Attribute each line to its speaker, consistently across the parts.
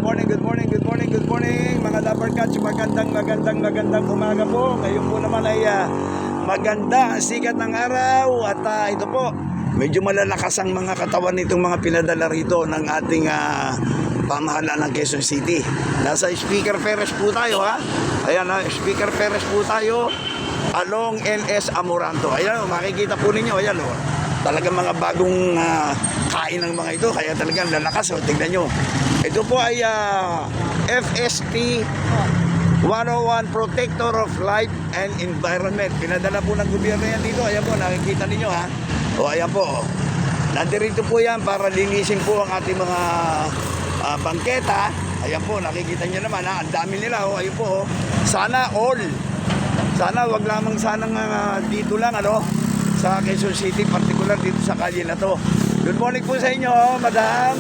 Speaker 1: morning, good morning, good morning, good morning mga Lover Cats. Magandang umaga po. Ngayon po naman ay maganda ang sikat ng araw. At ito po, medyo malalakas ang mga katawan nitong mga pinadala rito ng ating pamahalaan ng Quezon City. Nasa Speaker Perez po tayo ha. Ayan ha, Speaker Perez po tayo along NS Amoranto. Ayan, makikita po ninyo, ayan o. Talagang mga bagong kain ng mga ito, kaya talagang lalakas. O, tignan nyo. Ito po ay FST 101 Protector of Life and Environment. Pinadala po ng gobyerno yan dito. Ayan po, nakikita ninyo ha. O, ayan po. Nandirito po yan para linisin po ang ating mga bangketa. Ayan po, nakikita nyo naman ha. Ang dami nila. O, ayun po. Sana all. Sana wag lamang sanang dito lang sa Quezon City, particular dito sa kalye na to. Good morning po sa inyo, madam.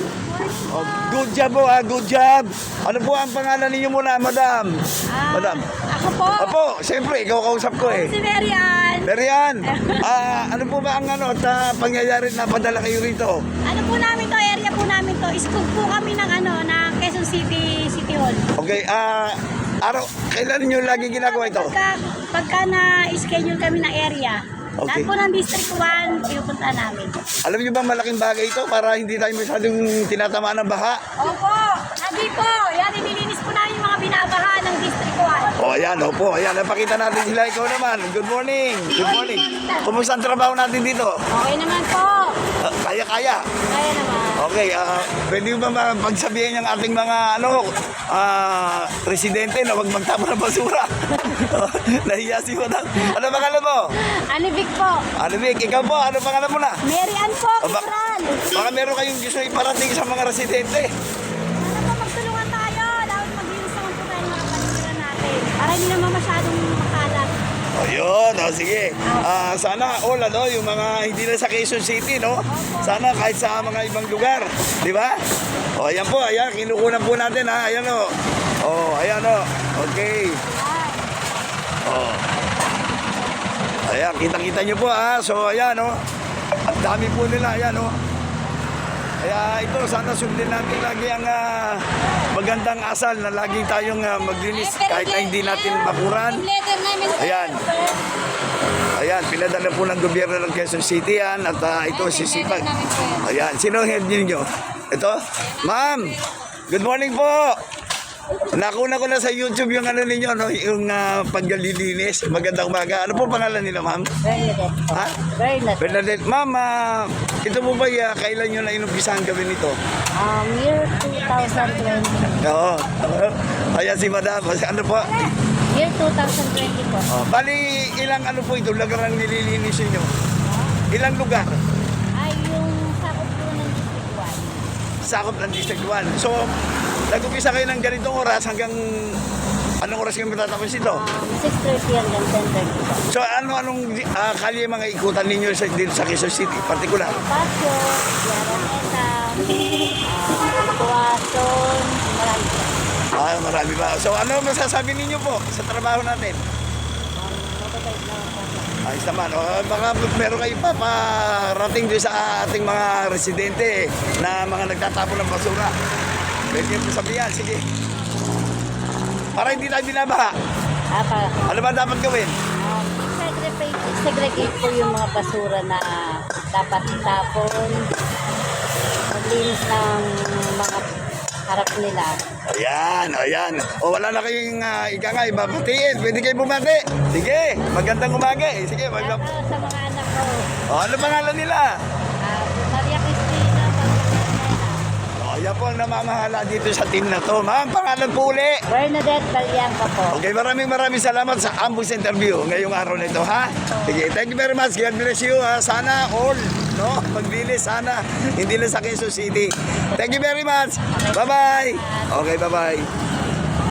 Speaker 1: Oh, good job po, good job. Ano po ang pangalan ninyo muna, madam? Madam.
Speaker 2: Ako po.
Speaker 1: Apo, siyempre, ikaw kausap ko eh.
Speaker 2: Si Marian.
Speaker 1: Marian, ano po ba ang pangyayari na padala kayo rito?
Speaker 2: Ano po namin to, area po namin to. Iskog po kami ng ng Quezon City City Hall.
Speaker 1: Okay, kailan nyo lagi ginagawa ito?
Speaker 2: Pagka na-schedule kami ng area.
Speaker 1: Okay.
Speaker 2: Lahat po ng District 1, pinupunta namin.
Speaker 1: Alam niyo ba malaking bagay ito para hindi tayo masyadong tinatamaan ng baha?
Speaker 2: Opo, sabi po, yan, nililinis po namin yung mga binabaha ng District 1.
Speaker 1: O ayan, opo, ayan, napakita natin sila. Ikaw naman, good morning. Good morning. Kumusta ang trabaho natin dito?
Speaker 2: Okay naman po.
Speaker 1: Kaya-kaya.
Speaker 2: Kaya naman.
Speaker 1: Okay, pwede mo ba pagsabihin ng ating mga residente na huwag magtapon ng basura? Nahiya si Madam. Ano pangalan mo?
Speaker 2: Anibig po.
Speaker 1: Anibig, ikaw po, ano pangalan mo na?
Speaker 2: Marian po, Kitran.
Speaker 1: Baka meron kayong gusto iparating sa mga residente.
Speaker 2: Sana po magtulungan tayo. Dapat maglinis naman po tayo ng mga paligiran natin. Para hindi naman masyadong makalat.
Speaker 1: Ayun, sige. Sana all, yung mga hindi na sa Quezon City, no? Sana kahit sa mga ibang lugar, di ba? O, ayan po, ayan, kinukunan po natin, ha? Ayan, o. O, ayan, o. Okay. O. Ayan, kitang-kita nyo po, ha? So, ayan, o. Ang dami po nila, ayan, o. Kaya ito, sana sundin natin lagi ang magandang asal na lagi tayong maglinis kahit na hindi natin bakuran. Ayan. Ayan, pinadala po ng gobyerno ng Quezon City yan at ito sisipag. Ayan, sino ang head ninyo? Ito? Ma'am, good morning po. Nakuna ko na sa YouTube yung ninyo, yung paglilinis. Magandang umaga. Ano po pangalan nila, ma'am?
Speaker 2: Bernadette po.
Speaker 1: Ha?
Speaker 2: Bernadette.
Speaker 1: Bernadette. Ma'am, ito po ba kailan nyo na inumpisahan gawin ito?
Speaker 2: Year 2020.
Speaker 1: Oo. Ayan si madam. Ano po?
Speaker 2: Year 2020 po.
Speaker 1: Bali, ilang po ito? Lugar ang nililinis nyo? Ilang lugar?
Speaker 2: Ay, yung sakop po ng District 1.
Speaker 1: Sakop ng District 1. So, nag-upisa kayo ng ganitong oras hanggang anong oras kayo matatapos ito?
Speaker 2: 6:30 hanggang 10:30 po.
Speaker 1: So, anong kalye mga ikutan ninyo dito sa Quezon City, particular?
Speaker 2: Pasyo, Yaraneta, Tuwason, marami po.
Speaker 1: Marami ba? So, ano masasabi ninyo po sa trabaho natin?
Speaker 2: Mababait naman po.
Speaker 1: Ayos naman. Baka meron kayo pa parating doon sa ating mga residente na mga nagtatapon ng basura. Pwede nyo po sabihan. Sige. Para hindi tayo binabaha. Ano ba dapat gawin?
Speaker 2: Segregate po yung mga basura na dapat itapon. Maglinis ng mga harap nila.
Speaker 1: Ayan, ayan. O wala na kayong ibabatiin. Pwede kayo bumati. Sige, magandang umaga. Sige,
Speaker 2: Sa mga anak ko,
Speaker 1: ano pangalan nila?
Speaker 2: Maria Cristina,
Speaker 1: Ayan po ang namamahala dito sa team na to. Ma'am, pangalan po uli.
Speaker 2: Bernadette Balianca po.
Speaker 1: Okay, maraming salamat sa ambush interview ngayong araw nito, ha? Sige, thank you very much. God bless you, ha? Sana all, maglinis sana. Hindi lang sa Quezon City. Thank you very much. Bye-bye. Okay, bye-bye.